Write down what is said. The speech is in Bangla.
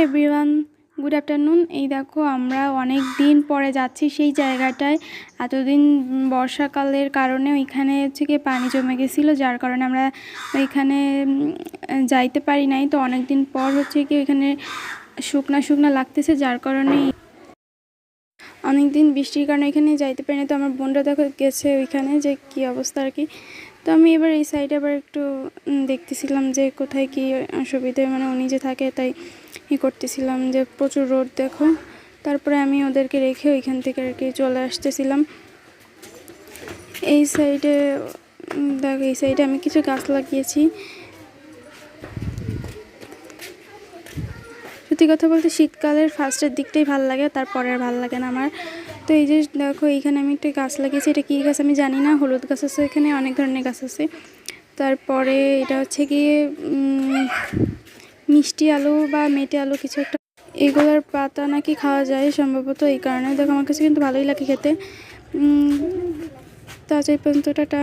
Everyone, good afternoon. এই দেখো আমরা অনেক দিন পরে যাচ্ছি সেই জায়গাটায়। এতদিন বর্ষাকালের কারণে ওইখানে হচ্ছে কি পানি জমে গেছিলো, যার কারণে আমরা ওইখানে যাইতে পারি নাই। তো অনেক দিন পর হচ্ছে কি ওইখানে শুকনা শুকনা লাগতেছে, যার কারণে অনেক দিন বৃষ্টির কারণে এখানে যাইতে পারি না। তো আমার বোনরা দেখো গেছে ওইখানে, যে কী অবস্থা আর কি। তো আমি এবার এই সাইডে আবার একটু দেখতেছিলাম যে কোথায় কী অসুবিধে, মানে উনি যে থাকে তাই করতেছিলাম, যে প্রচুর রোদ দেখো। তারপরে আমি ওদেরকে রেখে ওইখান থেকে আর কি চলে আসতেছিলাম। এই সাইডে দেখো, এই সাইডে আমি কিছু গাছ লাগিয়েছি। সত্যি কথা বলতে শীতকালের ফার্স্টের দিকটাই ভালো লাগে, তারপরে আর ভালো লাগে না আমার। তো এই যে দেখো এইখানে আমি একটা গাছ লাগিয়েছি, এটা কী গাছ আমি জানি না, হলুদ গাছ আছে এখানে, অনেক ধরনের গাছ আছে। তারপরে এটা হচ্ছে গিয়ে মিষ্টি আলু বা মেটে আলু কিছু একটা, এগুলোর পাতা নাকি খাওয়া যায় সম্ভবত, এই কারণে দেখো আমার কাছে কিন্তু ভালোই লাগে খেতে। তা এই পর্যন্ত টাটা।